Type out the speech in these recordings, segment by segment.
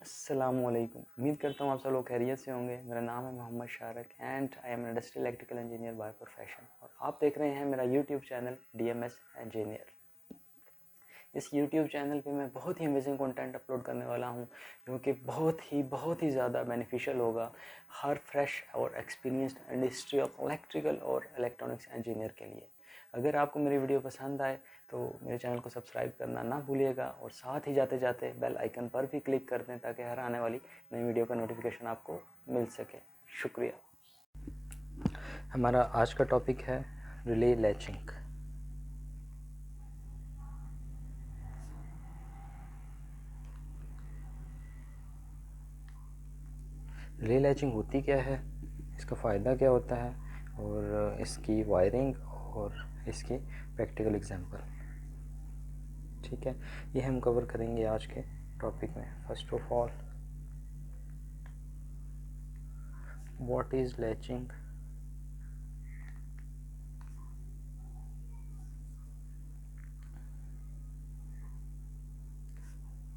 अस्सलामुअलैकुम। उम्मीद करता हूँ आप सब लोग खैरियत से होंगे। मेरा नाम है Mohammad Sharik and I am industrial electrical engineer by profession और आप देख रहे हैं मेरा यूट्यूब चैनल डीएमएस इंजीनियर। इस यूट्यूब चैनल पे मैं बहुत ही अमेजिंग कंटेंट अपलोड करने वाला हूँ जो कि बहुत ही ज़्यादा बेनिफिशियल होगा हर फ्रेश और एक्सपीरियंस्ड इंडस्ट्री ऑफ इलेक्ट्रिकल और इलेक्ट्रॉनिक्स इंजीनियर के लिए। अगर आपको मेरी वीडियो पसंद आए तो मेरे चैनल को सब्सक्राइब करना ना भूलिएगा और साथ ही जाते जाते बेल आइकन पर भी क्लिक कर दें ताकि हर आने वाली नई वीडियो का नोटिफिकेशन आपको मिल सके। शुक्रिया। हमारा आज का टॉपिक है रिले लैचिंग। रिले लैचिंग होती क्या है, इसका फ़ायदा क्या होता है और इसकी वायरिंग और इसके प्रैक्टिकल एग्जांपल। ठीक है, ये हम कवर करेंगे आज के टॉपिक में। First of all, what is latching.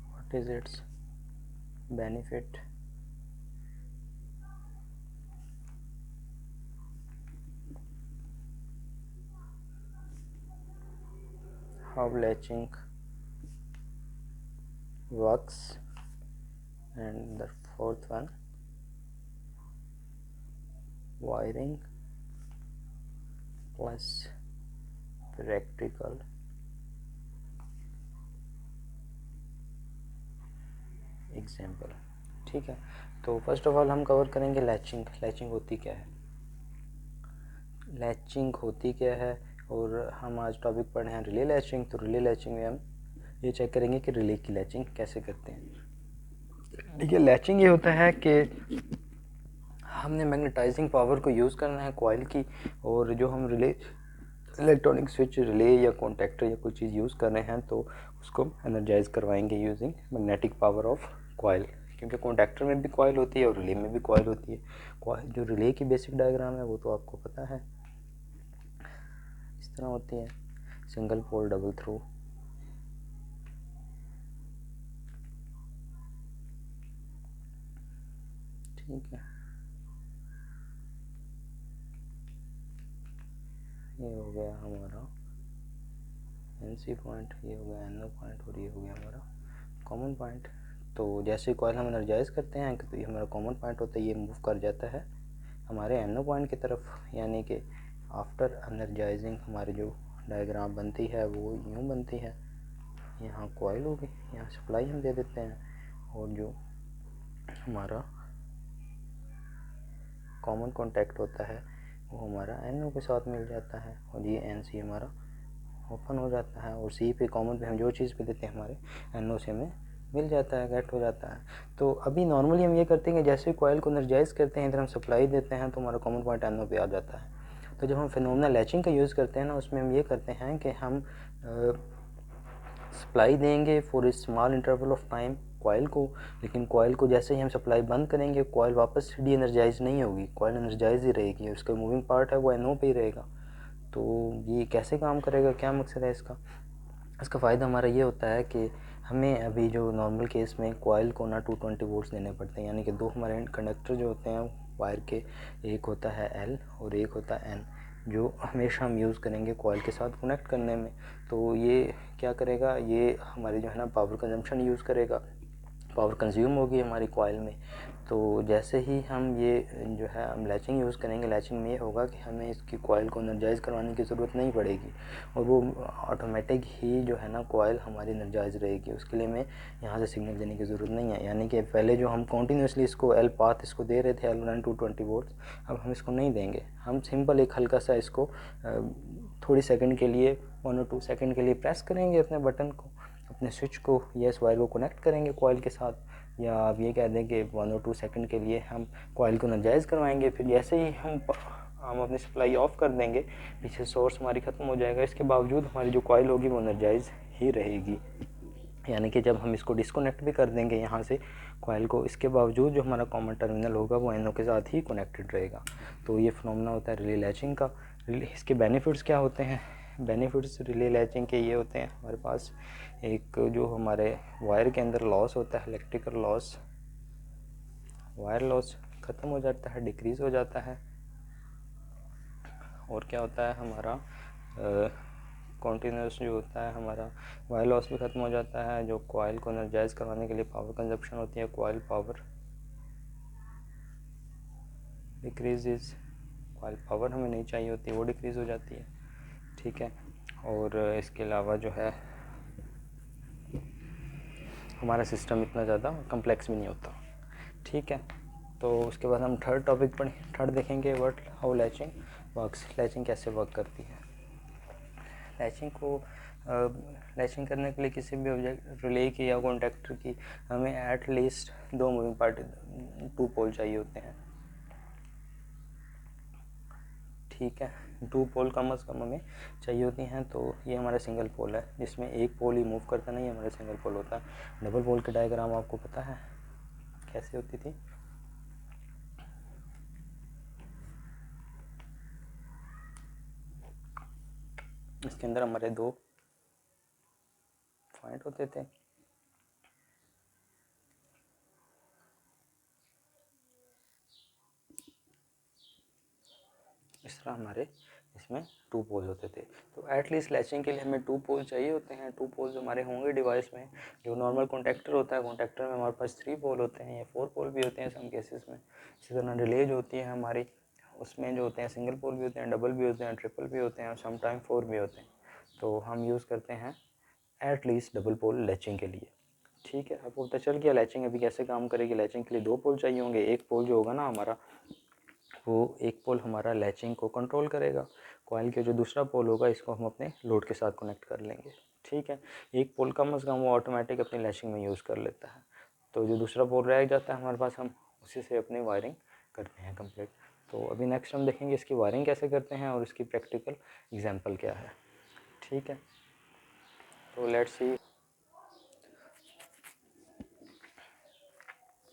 What is it's benefit, how latching works, and the fourth one, wiring plus practical example. ठीक है, तो फर्स्ट ऑफ ऑल हम कवर करेंगे लैचिंग। लैचिंग होती क्या है, लैचिंग होती क्या है, और हम आज टॉपिक पढ़े हैं रिले लैचिंग। तो रिले लैचिंग में हम ये चेक करेंगे कि रिले की लैचिंग कैसे करते हैं। देखिए, लैचिंग ये होता है कि हमने मैग्नेटाइजिंग पावर को यूज़ करना है कॉइल की, और जो हम रिले इलेक्ट्रॉनिक स्विच, रिले या कॉन्टैक्टर या कोई चीज़ यूज़ कर रहे हैं तो उसको एनर्जाइज करवाएंगे using magnetic power of coil. क्योंकि कॉन्टैक्टर में भी कॉइल होती है और रिले में भी कॉइल होती है। कॉइल जो रिले की बेसिक डायग्राम है वो तो आपको पता है, इस तरह होती है, सिंगल पोल डबल थ्रू। ठीक है, ये हो गया हमारा एनसी पॉइंट, ये हो गया एनओ पॉइंट और ये हो गया हमारा कॉमन पॉइंट। तो जैसे कॉइल हम एनर्जाइज करते हैं तो ये हमारा कॉमन पॉइंट होता है, ये मूव कर जाता है हमारे एनओ पॉइंट की तरफ। यानी कि आफ्टर एनर्जाइजिंग हमारी जो डायग्राम बनती है वो यूँ बनती है, यहाँ कॉइल होगी, यहाँ सप्लाई हम दे देते हैं और जो हमारा कॉमन कॉन्टैक्ट होता है वो हमारा एनओ के साथ मिल जाता है और ये एनसी हमारा ओपन हो जाता है, और सी पे कॉमन पे हम जो चीज़ पे देते हैं हमारे एनओ से हमें मिल जाता है, गेट हो जाता है। तो अभी नॉर्मली हम ये करते हैं कि जैसे कॉइल को एनर्जाइज करते हैं इधर हम सप्लाई देते हैं तो हमारा कॉमन पॉइंट एनओ पे आ जाता है। तो जब हम फिनोमेनल लैचिंग का यूज़ करते हैं ना, उसमें हम ये करते हैं कि हम सप्लाई देंगे for a small interval of time coil को, लेकिन कॉइल को जैसे ही हम सप्लाई बंद करेंगे कॉइल वापस डी एनर्जाइज नहीं होगी, कॉइल एनर्जाइज ही रहेगी, उसका मूविंग पार्ट है वो एनओ पे ही रहेगा। तो ये कैसे काम करेगा, क्या मकसद है इसका। इसका फ़ायदा हमारा ये होता है कि हमें अभी जो नॉर्मल केस में कॉइल को ना 220 वोल्ट्स देने पड़ते हैं, यानी कि दो हमारे कंडक्टर जो होते हैं वायर के, एक होता है एल और एक होता है एन, जो हमेशा हम यूज़ करेंगे कॉइल के साथ कनेक्ट करने में। तो ये क्या करेगा, ये हमारी जो है ना पावर कंजम्पशन यूज़ करेगा, पावर कंज्यूम होगी हमारी कॉइल में। तो जैसे ही हम ये जो है हम लैचिंग यूज़ करेंगे, लैचिंग में ये होगा कि हमें इसकी कॉइल को एनर्जाइज़ करवाने की ज़रूरत नहीं पड़ेगी और वो ऑटोमेटिक ही जो है ना कॉइल हमारी एनर्जाइज रहेगी, उसके लिए हमें यहाँ से सिग्नल देने की ज़रूरत नहीं है। यानी कि पहले जो हम कॉन्टीन्यूसली इसको एल पाथ इसको दे रहे थे एल 220 वोल्ट, अब हम इसको नहीं देंगे। हम सिंपल एक हल्का सा इसको थोड़ी सेकंड के लिए 1 और 2 सेकंड के लिए प्रेस करेंगे अपने बटन को, अपने स्विच को या इस वायर को कनेक्ट करेंगे कॉइल के साथ, या आप ये कह दें कि 1 और 2 सेकंड के लिए हम कॉइल को एनर्जाइज करवाएंगे। फिर जैसे ही हम अपनी सप्लाई ऑफ कर देंगे, पीछे सोर्स हमारी ख़त्म हो जाएगा, इसके बावजूद हमारी जो कॉइल होगी वो एनर्जाइज ही रहेगी। यानी कि जब हम इसको डिस्कनेक्ट भी कर देंगे यहाँ से कॉइल को, इसके बावजूद जो हमारा कॉमन टर्मिनल होगा वो एनओ के साथ ही कनेक्टेड रहेगा। तो ये फिनोमेना होता है रिले लैचिंग का। इसके बेनिफिट्स क्या होते हैं, बेनिफिट्स रिले लैचिंग के ये होते हैं, हमारे पास एक जो हमारे वायर के अंदर लॉस होता है इलेक्ट्रिकल लॉस, वायर लॉस ख़त्म हो जाता है, डिक्रीज़ हो जाता है। और क्या होता है हमारा कॉन्टीन्यूस जो होता है हमारा वायर लॉस भी ख़त्म हो जाता है। जो कॉइल को एनर्जाइज करवाने के लिए पावर कंजप्शन होती है, coil power decrease, coil power हमें नहीं चाहिए होती, वो डिक्रीज़ हो जाती है। ठीक है, और इसके अलावा जो है हमारा सिस्टम इतना ज़्यादा कम्प्लेक्स भी नहीं होता। ठीक है, तो उसके बाद हम थर्ड टॉपिक पर थर्ड देखेंगे, what how latching works, latching कैसे वर्क करती है। लैचिंग करने के लिए किसी भी ऑब्जेक्ट रिले की या कॉन्टैक्टर की हमें एट लीस्ट 2 मूविंग पार्ट 2 पोल चाहिए होते हैं। ठीक है, 2 पोल कम से कम हमें चाहिए होती हैं। तो ये हमारा सिंगल पोल है जिसमें एक पोल ही मूव करता नहीं है, हमारा सिंगल पोल होता है। डबल पोल की डायग्राम आपको पता है कैसे होती थी? इसके अंदर हमारे 2 पॉइंट होते थे। इस तरह हमारे इसमें 2 पोल होते थे। तो एटलीस्ट लैचिंग के लिए हमें 2 पोल चाहिए होते हैं। 2 पोल्स हमारे होंगे डिवाइस में। जो नॉर्मल कॉन्टैक्टर होता है, कॉन्टैक्टर में हमारे पास 3 पोल होते हैं या 4 पोल भी होते हैं सम केसेस में। इसी तरह रिले जो होती है हमारी, उसमें जो होते हैं सिंगल पोल भी होते हैं, डबल भी होते हैं, ट्रिपल भी होते हैं और सम टाइम 4 भी होते हैं। तो हम यूज़ करते हैं एटलीस्ट डबल पोल लैचिंग के लिए। ठीक है, आपको पता चल गया लैचिंग अभी कैसे काम करेगी। लैचिंग के लिए 2 पोल चाहिए होंगे। एक पोल जो होगा ना हमारा, वो एक पोल हमारा लैचिंग को कंट्रोल करेगा। कॉइल के जो दूसरा पोल होगा, इसको हम अपने लोड के साथ कनेक्ट कर लेंगे। ठीक है, एक पोल कम से कम वो ऑटोमेटिक अपनी लैचिंग में यूज़ कर लेता है। तो जो दूसरा पोल रह जाता है हमारे पास, हम उसी से अपनी वायरिंग करते हैं कंप्लीट। तो अभी नेक्स्ट हम देखेंगे इसकी वायरिंग कैसे करते हैं और इसकी प्रैक्टिकल एग्जाम्पल क्या है। ठीक है, तो लेट्स सी।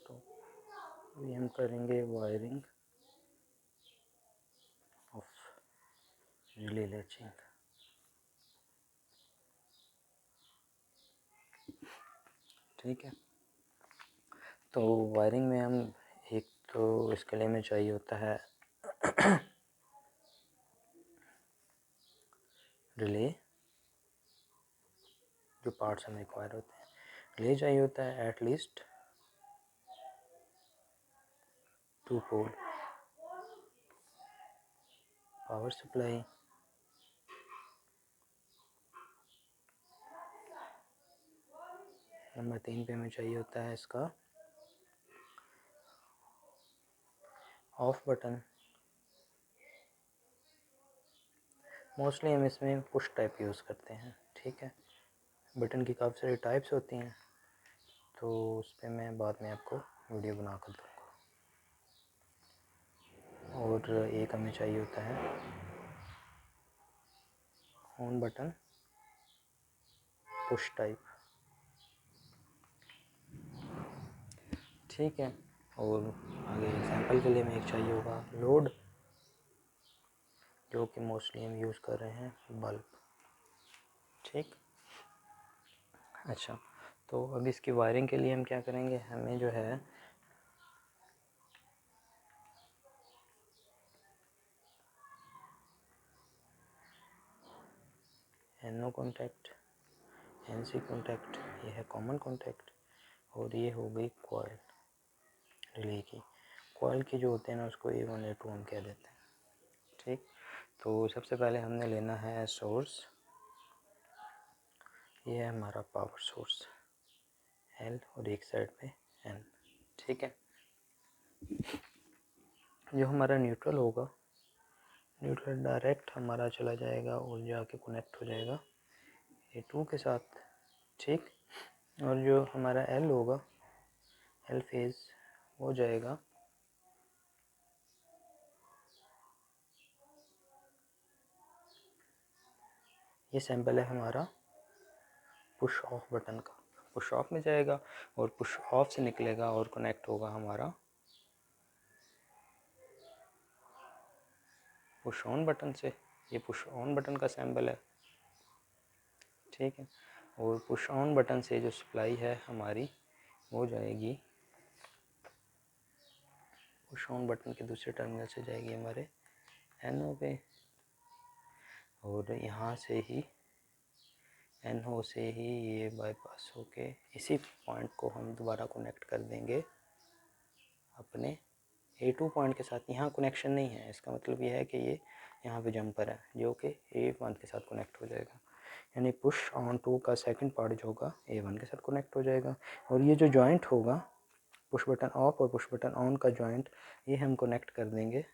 तो अभी हम करेंगे वायरिंग ऑफ रिले लैचिंग। ठीक है, तो वायरिंग में हम एक तो इसके लिए में चाहिए होता है रिले, जो पार्ट्स हमें रिक्वायर होते हैं। रिले चाहिए होता है at least 2 pole, power supply, number 3 पे हमें चाहिए होता है इसका ऑफ बटन। मोस्टली हम इसमें पुश टाइप यूज़ करते हैं। ठीक है, बटन की काफ़ी सारी टाइप्स होती हैं, तो उस पर मैं बाद में आपको वीडियो बना कर दूँगा। और एक हमें चाहिए होता है ऑन बटन पुश टाइप। ठीक है, और आगे एग्जांपल के लिए हमें एक चाहिए होगा लोड, जो कि मोस्टली हम यूज़ कर रहे हैं बल्ब। ठीक, अच्छा, तो अब इसकी वायरिंग के लिए हम क्या करेंगे, हमें जो है NO कॉन्टैक्ट, NC कॉन्टैक्ट, ये है कॉमन कॉन्टैक्ट, और ये हो गई कॉइल रिले की। कॉइल की जो होते हैं ना, उसको A1 A2 हम कह देते हैं। ठीक, तो सबसे पहले हमने लेना है सोर्स। ये है हमारा पावर सोर्स L और एक साइड पे N। ठीक है, जो हमारा न्यूट्रल होगा, न्यूट्रल डायरेक्ट हमारा चला जाएगा और जाके कनेक्ट हो जाएगा A2 के साथ। ठीक, और जो हमारा L होगा, L फेज़, वो जाएगा ये सैंपल है हमारा पुश ऑफ बटन का, पुश ऑफ में जाएगा और पुश ऑफ से निकलेगा और कनेक्ट होगा हमारा पुश ऑन बटन से। ये पुश ऑन बटन का सैंपल है। ठीक है, और पुश ऑन बटन से जो सप्लाई है हमारी, वो जाएगी पुश ऑन बटन के दूसरे टर्मिनल से जाएगी हमारे NO पे, और यहाँ से ही NO से ही ये बाईपास होके इसी पॉइंट को हम दोबारा कनेक्ट कर देंगे अपने A2 पॉइंट के साथ। यहाँ कनेक्शन नहीं है, इसका मतलब ये है कि ये यहाँ पे जंपर है जो कि A1 के साथ कनेक्ट हो जाएगा, यानी पुश ऑन 2 का सेकंड पार्ट जो होगा A1 के साथ कनेक्ट हो जाएगा। और ये जो जॉइंट होगा पुश बटन ऑफ और पुश बटन ऑन का जॉइंट, ये हम कनेक्ट कर देंगे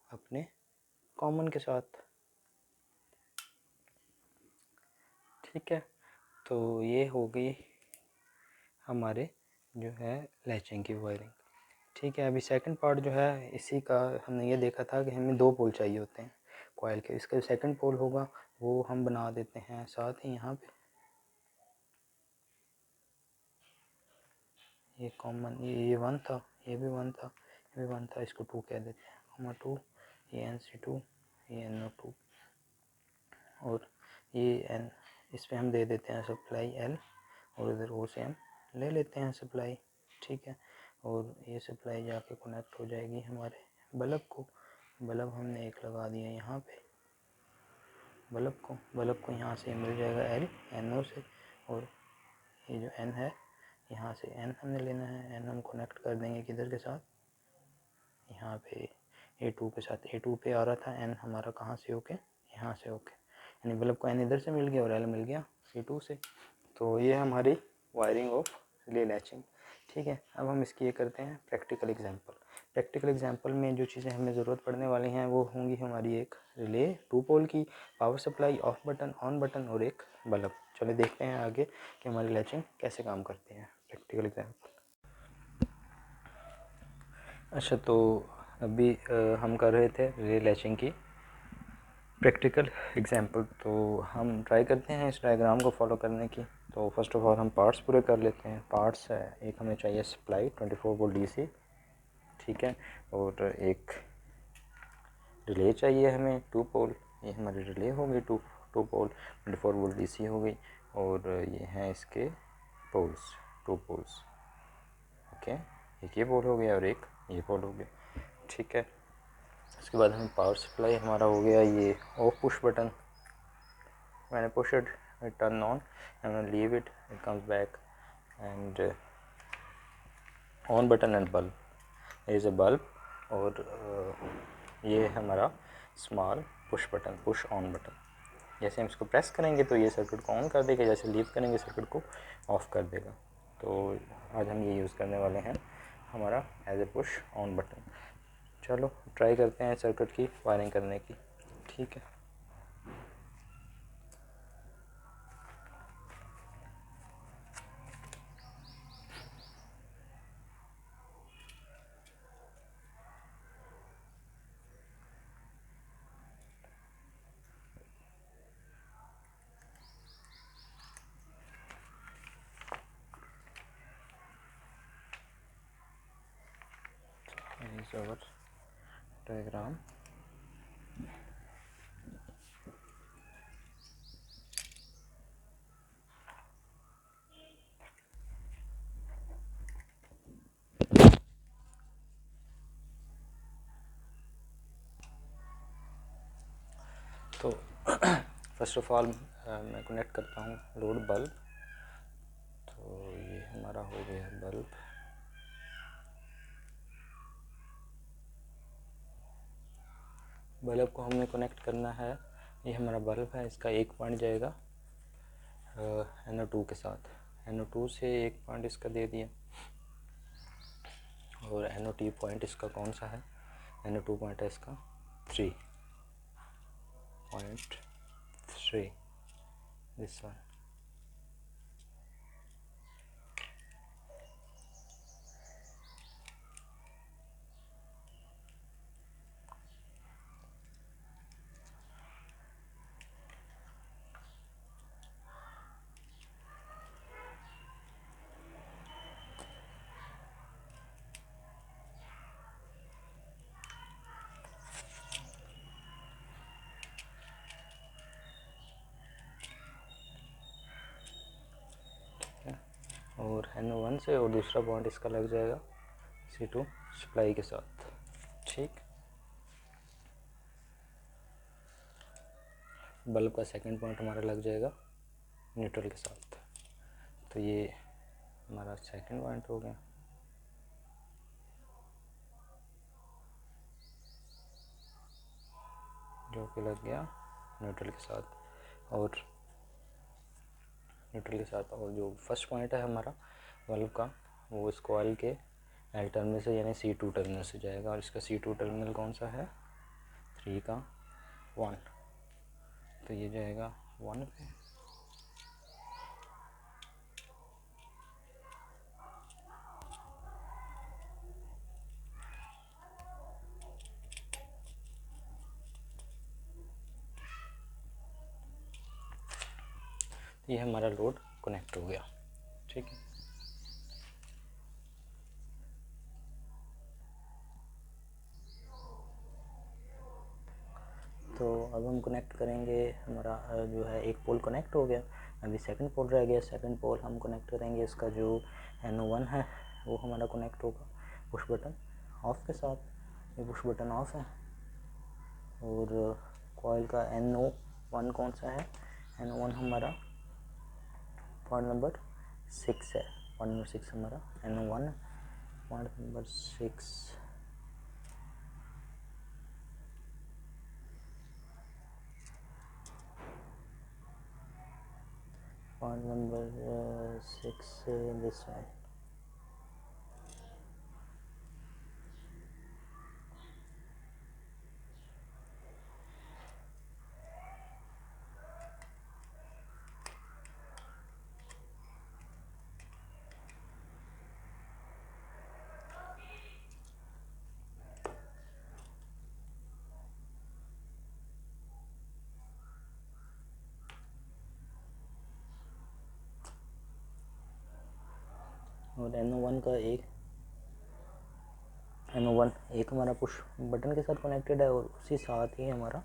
अपने कॉमन के साथ। ठीक है, तो ये हो गई हमारे जो है लैचिंग की वायरिंग। ठीक है, अभी सेकंड पार्ट जो है इसी का हमने ये देखा था कि हमें 2 पोल चाहिए होते हैं कॉइल के। इसका सेकंड पोल होगा वो हम बना देते हैं साथ ही यहाँ पे ये कॉमन, ये 1 था, ये भी 1 था, ये भी 1 था, इसको 2 कह देते हैं, कॉमा 2, ये NC2, ये NO2, और ये N, इस पर हम दे देते हैं सप्लाई L, और इधर O से हम ले लेते हैं सप्लाई। ठीक है, और ये सप्लाई जाके कनेक्ट हो जाएगी हमारे बल्ब को। बल्ब हमने एक लगा दिया यहाँ पे, बल्ब को यहाँ से मिल जाएगा L NO से, और ये जो N है यहाँ से N हमने लेना है, N हम कनेक्ट कर देंगे किधर के साथ, यहाँ पे A2 के साथ। A2 पे आ रहा था N हमारा कहाँ से होके, यहाँ से होके, यानी बल्ब को N इधर से मिल गया और L मिल गया C2 से। तो ये हमारी वायरिंग ऑफ रिले लैचिंग। ठीक है, अब हम इसकी ये करते हैं प्रैक्टिकल एग्जांपल। प्रैक्टिकल एग्जांपल में जो चीज़ें हमें ज़रूरत पड़ने वाली हैं वो होंगी हमारी एक रिले 2 पोल की, power supply, off button, on button, और एक बल्ब। चलो देखते हैं आगे कि हमारी लैचिंग कैसे काम करती है। Practical example. अच्छा, तो अभी हम कर रहे थे रिले लैचिंग की प्रैक्टिकल एग्जांपल, तो हम ट्राई करते हैं इस डायग्राम को फॉलो करने की। तो फर्स्ट ऑफ ऑल हम पार्ट्स पूरे कर लेते हैं। पार्ट्स है, एक हमें चाहिए सप्लाई 24 वोल्ट DC, ठीक है, और एक रिले चाहिए हमें 2 पोल, ये हमारी रिले हो गई 2 पोल 24 वोल्ट DC हो गई, और ये हैं इसके पोल्स 2 पोल्स। ओके, एक ये पोल हो गया और एक ये पोल हो गया। ठीक है, उसके बाद हमें पावर सप्लाई हमारा हो गया ये of push button, when I push it, it turn on, and when I leave it, it comes back, and on button and bulb, there is a bulb, और ये हमारा small push button, push on button. जैसे हम इसको press करेंगे तो ये circuit को ऑन कर देगा, जैसे लीव करेंगे सर्किट को ऑफ कर देगा। तो आज हम ये यूज़ करने वाले हैं हमारा as a push on button. चलो ट्राई करते हैं सर्किट की वायरिंग करने की। ठीक है, is our diagram। तो फर्स्ट ऑफ ऑल मैं कनेक्ट करता हूँ लोड बल्ब। तो ये हमारा हो गया बल्ब, बल्ब को हमने कनेक्ट करना है। ये हमारा बल्ब है, इसका एक पॉइंट जाएगा NO2 के साथ, NO2 से एक पॉइंट इसका दे दिया, और NO2 पॉइंट इसका कौन सा है, NO2 पॉइंट है इसका 3.3, दिस वन। और NO1 से और दूसरा पॉइंट इसका लग जाएगा C2 सप्लाई के साथ। ठीक, बल्ब का सेकंड पॉइंट हमारा लग जाएगा न्यूट्रल के साथ। तो ये हमारा सेकंड पॉइंट हो गया। जो कि लग गया न्यूट्रल के साथ। और न्यूट्रल के साथ, और जो फर्स्ट पॉइंट है हमारा बल्ब का, वो इस कॉइल के एल टर्मिनल से यानी C2 टर्मिनल से जाएगा। और इसका C2 टर्मिनल कौन सा है? 3 का 1, तो ये जाएगा 1 पे। ये हमारा लोड कनेक्ट हो गया। ठीक है, तो अब हम कनेक्ट करेंगे, हमारा जो है एक पोल कनेक्ट हो गया, अभी सेकंड पोल रह गया। सेकंड पोल हम कनेक्ट करेंगे, इसका जो NO1 है वो हमारा कनेक्ट होगा पुश बटन ऑफ के साथ। ये पुश बटन ऑफ है। और कॉइल का NO1 कौन सा है? NO1 हमारा पॉइंट नंबर 6 है। पॉइंट नंबर 6 हमारा NO1 point number 6। Point number 6 this one. और NO1 का NO1 एक हमारा पुश बटन के साथ कनेक्टेड है, और उसी साथ ही हमारा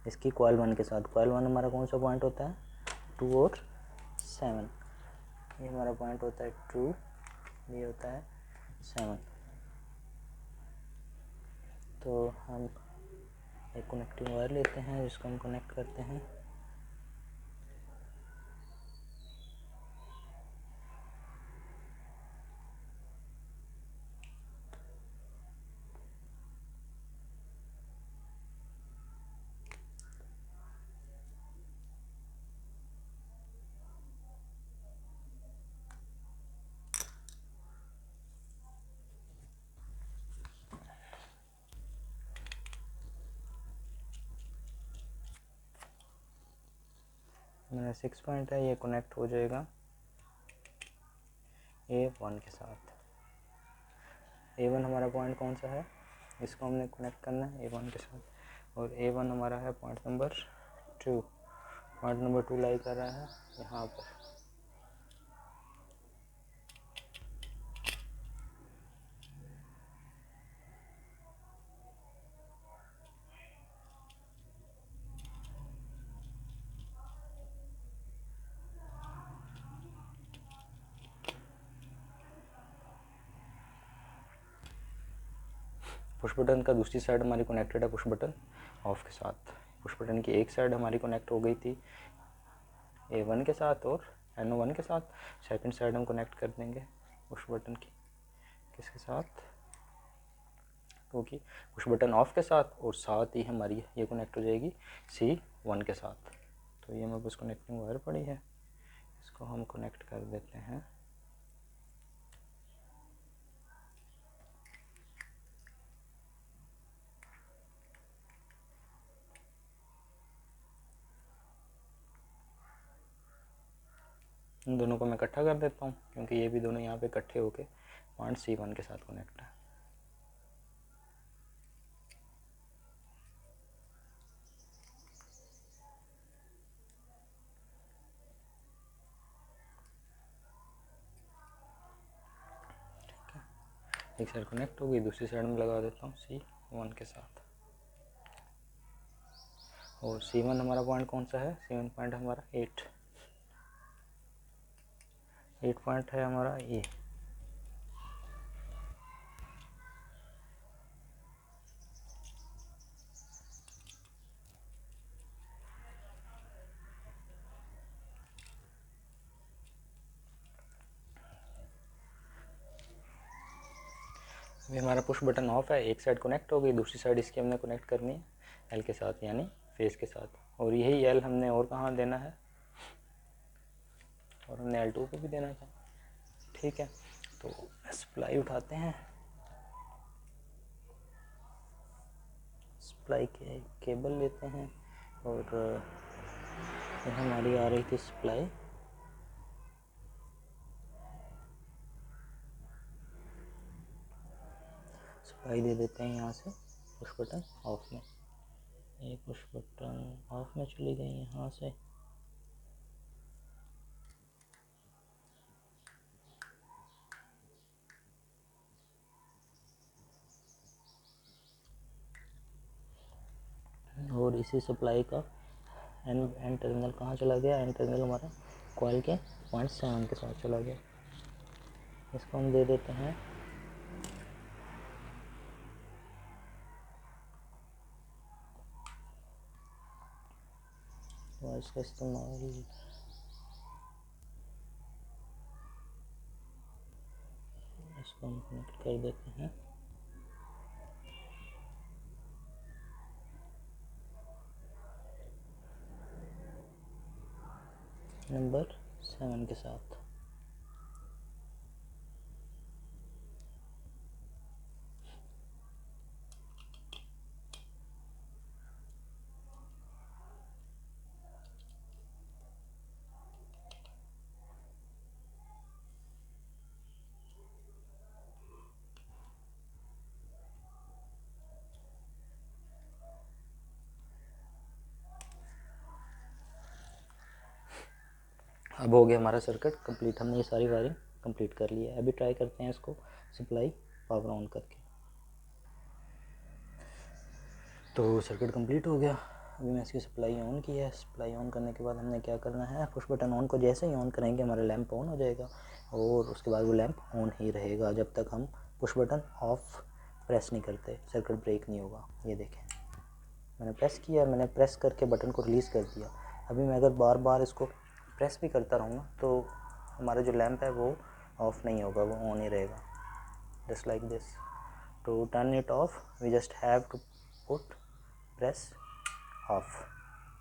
इसकी कॉइल 1 के साथ। कॉइल 1 हमारा कौन सा पॉइंट होता है? 2 और 7। ये हमारा पॉइंट होता है 2, ये होता है 7। तो हम एक कनेक्टिंग वायर लेते हैं जिसको हम कनेक्ट करते हैं। मेरा 6 पॉइंट है, ये कनेक्ट हो जाएगा A1 के साथ। A1 हमारा पॉइंट कौन सा है? इसको हमने कनेक्ट करना है A1 के साथ। और A1 हमारा है पॉइंट नंबर 2। पॉइंट नंबर 2 लाई कर रहा है यहाँ पर। पुश बटन का दूसरी साइड हमारी कनेक्टेड है पुश बटन ऑफ के साथ। पुश बटन की एक साइड हमारी कनेक्ट हो गई थी A1 के साथ और NO1 के साथ। सेकंड साइड हम कनेक्ट कर देंगे पुश बटन की किसके साथ? क्योंकि पुश बटन ऑफ के साथ, और साथ ही हमारी ये कनेक्ट हो जाएगी C1 के साथ। तो ये हमारे पास कनेक्टिंग वायर पड़ी है, इसको हम कनेक्ट कर देते हैं। इन दोनों को मैं इकट्ठा कर देता हूँ, क्योंकि ये भी दोनों यहाँ पे इकट्ठे होके पॉइंट C1 के साथ कनेक्ट है। एक साइड कनेक्ट हो गई, दूसरी साइड में लगा देता हूँ C1 के साथ। और C1 हमारा पॉइंट कौन सा है? C1 पॉइंट हमारा 8 पॉइंट है हमारा ये। अभी हमारा पुश बटन ऑफ है, एक साइड कनेक्ट हो गई, दूसरी साइड इसकी हमने कनेक्ट करनी है एल के साथ, यानी फेस के साथ, और यही एल हमने और कहाँ देना है, और हमने L2 को भी देना था। ठीक है, तो सप्लाई उठाते हैं, सप्लाई के केबल लेते हैं, और ये हमारी आ रही थी सप्लाई, सप्लाई दे देते हैं यहाँ से पुश बटन ऑफ में, ये पुश बटन ऑफ में चली गई यहाँ से, और इसी सप्लाई का एन टर्मिनल कहाँ चला गया, एन टर्मिनल हमारा कॉइल के 0.7 के साथ चला गया। इसको हम दे देते हैं और इसका इस्तेमाल इसको हम कनेक्ट कर देते हैं नंबर 7 के साथ। अब हो गया हमारा सर्किट कंप्लीट, हमने ये सारी वायरिंग कंप्लीट कर ली है। अभी ट्राई करते हैं इसको सप्लाई पावर ऑन करके। तो सर्किट कंप्लीट हो गया, अभी मैं इसकी सप्लाई ऑन की है। सप्लाई ऑन करने के बाद हमने क्या करना है, पुश बटन ऑन को जैसे ही ऑन करेंगे हमारा लैंप ऑन हो जाएगा, और उसके बाद वो लैंप ऑन ही रहेगा जब तक हम पुश बटन ऑफ प्रेस नहीं करते, सर्किट ब्रेक नहीं होगा। ये देखें, मैंने प्रेस किया, मैंने प्रेस करके बटन को रिलीज़ कर दिया। अभी मैं अगर बार बार इसको प्रेस भी करता रहूँगा तो हमारा जो लैंप है वो ऑफ़ नहीं होगा, वो ऑन ही रहेगा, just like this. To turn it off we just have to put press off.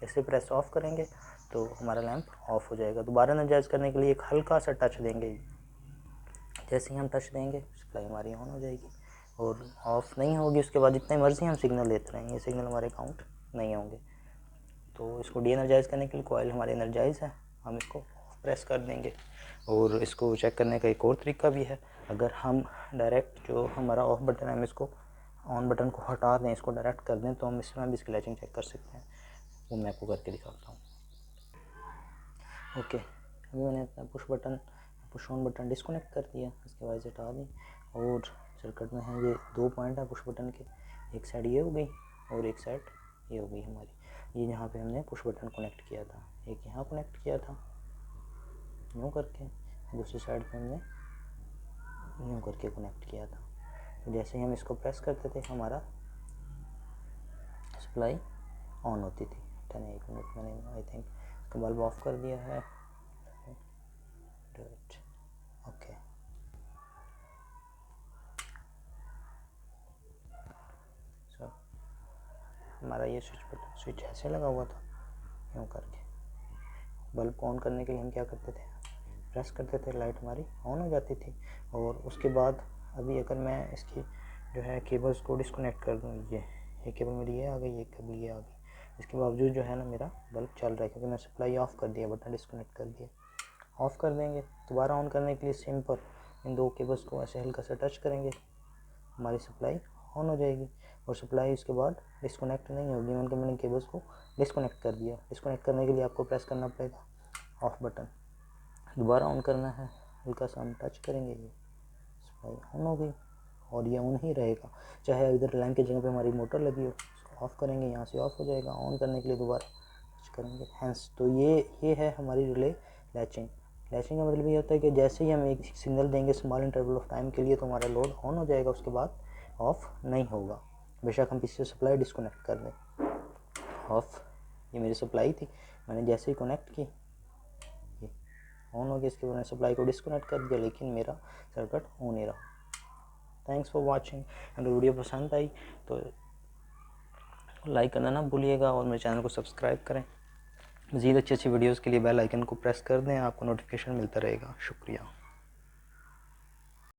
जैसे प्रेस ऑफ करेंगे तो हमारा लैंप ऑफ हो जाएगा। दोबारा एनर्जाइज करने के लिए एक हल्का सा टच देंगे, जैसे ही हम टच देंगे सप्लाई हमारी ऑन हो जाएगी और ऑफ़ नहीं होगी। उसके बाद जितने मर्जी हम सिग्नल लेते रहेंगे, ये सिग्नल हमारे काउंट नहीं होंगे। तो इसको डी एनर्जाइज करने के लिए कॉइल हमारे एनर्जाइज है, हम इसको प्रेस कर देंगे। और इसको चेक करने का एक और तरीका भी है, अगर हम डायरेक्ट जो हमारा ऑफ बटन है हम इसको ऑन बटन को हटा दें, इसको डायरेक्ट कर दें, तो हम इसमें भी इसकी लैचिंग चेक कर सकते हैं। वो मैं आपको करके दिखाता हूँ। ओके, अभी मैंने पुश ऑन बटन डिस्कनेक्ट कर दिया, इसके वाइज हटा दी, और सर्किट में है ये 2 पॉइंट है पुश बटन के, एक साइड ये हो गई और एक साइड ये हो गई हमारी। ये यहाँ पे हमने पुश बटन कनेक्ट किया था, एक यहाँ कनेक्ट किया था यूँ करके, दूसरी साइड पे हमने यूँ करके कनेक्ट किया था। तो जैसे ही हम इसको प्रेस करते थे हमारा सप्लाई ऑन होती थी। 1 मिनट मैंने आई थिंक इसका बल्ब ऑफ कर दिया है। ओके, सो हमारा ये स्विच ऐसे लगा हुआ था, यूँ करके। बल्ब को ऑन करने के लिए हम क्या करते थे, प्रेस करते थे, लाइट हमारी ऑन हो जाती थी। और उसके बाद अभी अगर मैं इसकी जो है केबल्स को डिस्कनेक्ट कर दूँ, ये केबल मेरी ये आ गई, ये केबल ये आ गई, इसके बावजूद जो है ना मेरा बल्ब चल रहा है, क्योंकि मैं सप्लाई ऑफ़ कर दिया, बटन डिस्कनेक्ट कर दिया। ऑफ़ कर देंगे, दोबारा ऑन करने के लिए सिंपल इन 2 केबल्स को ऐसे हल्का सा टच करेंगे, हमारी सप्लाई ऑन हो जाएगी। और सप्लाई उसके बाद डिस्कनेक्ट नहीं होगी, मैंने केबल्स को डिस्कनेक्ट कर दिया। डिस्कनेक्ट करने के लिए आपको प्रेस करना पड़ेगा ऑफ बटन, दोबारा ऑन करना है, हल्का सा हम टच करेंगे, ये सप्लाई ऑन हो गई और ये ऑन ही रहेगा। चाहे इधर लैंप की जगह पे हमारी मोटर लगी हो, इसको ऑफ़ करेंगे, यहाँ से ऑफ़ हो जाएगा। ऑन करने के लिए दोबारा टच करेंगे, हैंस। तो ये है हमारी रिले लैचिंग। लैचिंग का मतलब ये होता है कि जैसे ही हम एक सिग्नल देंगे स्मॉल इंटरवल ऑफ टाइम के लिए, तो हमारा लोड ऑन हो जाएगा, उसके बाद ऑफ़ नहीं होगा, बेशक हम पीछे सप्लाई डिस्कनेक्ट कर दें। ऑफ़, ये मेरी सप्लाई थी, मैंने जैसे ही कनेक्ट की ये ऑन हो गया, इसके बाद मैंने सप्लाई को डिस्कनेक्ट कर दिया, लेकिन मेरा सर्किट ऑन ही रहा। Thanks for watching. अगर वीडियो पसंद आई तो लाइक करना ना भूलिएगा और मेरे चैनल को सब्सक्राइब करें। मज़ीद अच्छी अच्छी वीडियोज़ के लिए बेल आइकन को प्रेस कर दें, आपको नोटिफिकेशन मिलता रहेगा। शुक्रिया।